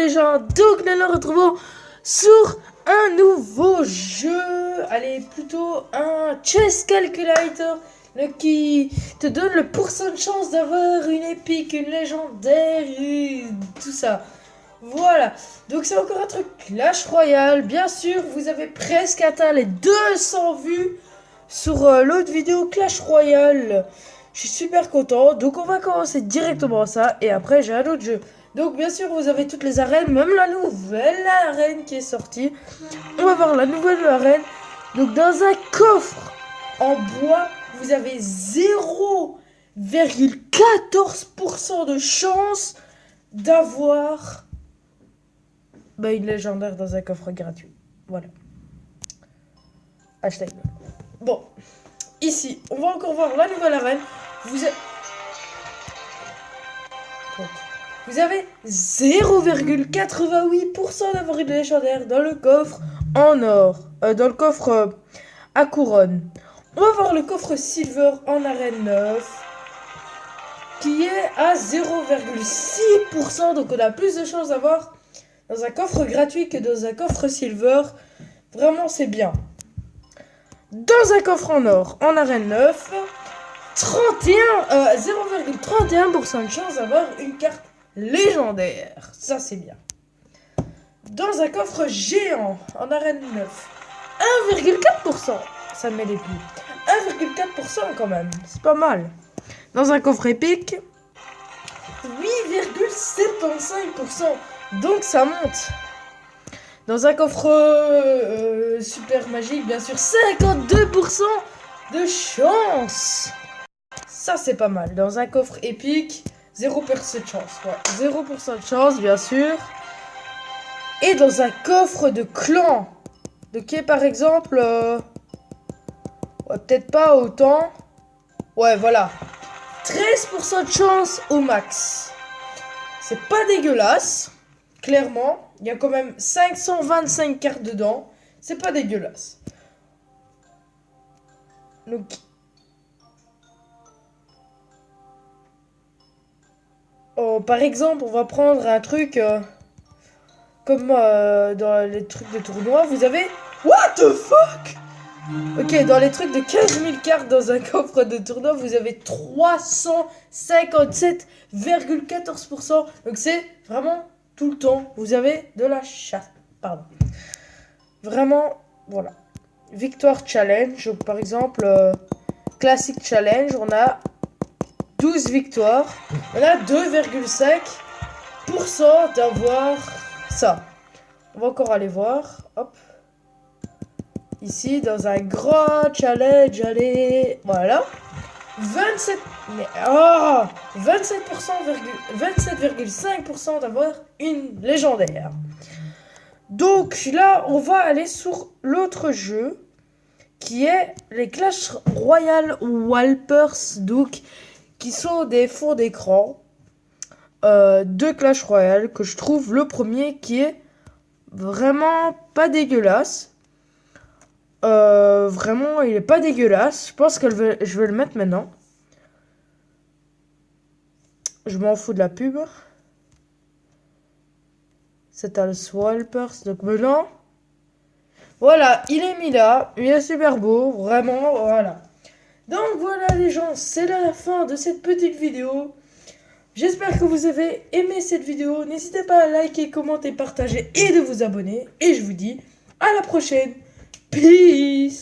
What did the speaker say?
les gens, donc nous nous retrouvons sur un nouveau jeu, allez plutôt un chess calculator qui te donne le pourcent de chance d'avoir une épique, une légendaire, tout ça. Voilà, donc c'est encore un truc Clash Royale, bien sûr vous avez presque atteint les 200 vues sur l'autre vidéo Clash Royale. Je suis super content, donc on va commencer directement ça et après j'ai un autre jeu. Donc bien sûr vous avez toutes les arènes, même la nouvelle arène qui est sortie. On va voir la nouvelle arène. Donc dans un coffre en bois, vous avez 0,14% de chance d'avoir une légendaire dans un coffre gratuit. Voilà. Hashtag. Bon, ici, on va encore voir la nouvelle arène. Vous avez 0,88% d'avoir une légendaire dans le coffre en or. Dans le coffre à couronne. On va voir le coffre silver en arène 9. Qui est à 0,6%. Donc on a plus de chances d'avoir dans un coffre gratuit que dans un coffre silver. Vraiment c'est bien. Dans un coffre en or en arène 9. 0,31% de chance d'avoir une carte légendaire. Ça c'est bien. Dans un coffre géant en arène 9. 1,4%. Ça me met les pieds. 1,4% quand même. C'est pas mal. Dans un coffre épique. 8,75%. Donc ça monte. Dans un coffre super magique, bien sûr, 52% de chance. Ça c'est pas mal. Dans un coffre épique, 0% de chance. Ouais, 0% de chance, bien sûr. Et dans un coffre de clan. Ok, par exemple, ouais, peut-être pas autant. Ouais, voilà. 13% de chance au max. C'est pas dégueulasse. Clairement, il y a quand même 525 cartes dedans. C'est pas dégueulasse. Donc, par exemple, on va prendre un truc comme dans les trucs de tournoi. Vous avez... What the fuck? Ok, dans les trucs de 15 000 cartes dans un coffre de tournoi, vous avez 357,14%. Donc c'est vraiment tout le temps. Vous avez de la chasse. Pardon. Vraiment, voilà. Victoire Challenge. Donc, par exemple, Classic Challenge, on a 12 victoires. On a 2,5% d'avoir ça. On va encore aller voir. Hop. Ici, dans un grand challenge, allez, voilà. 27,5% d'avoir une légendaire. Donc là, on va aller sur l'autre jeu, qui est les Clash Royale Wallpers, donc, qui sont des fonds d'écran de Clash Royale, que je trouve le premier qui est vraiment pas dégueulasse. Vraiment, il est pas dégueulasse. Je pense que je vais le mettre maintenant. Je m'en fous de la pub. C'est un Swalpers. Donc maintenant, voilà, il est mis là. Il est super beau, vraiment, voilà. Donc voilà les gens, c'est la fin de cette petite vidéo. J'espère que vous avez aimé cette vidéo. N'hésitez pas à liker, commenter, partager et de vous abonner. Et je vous dis à la prochaine. Peace.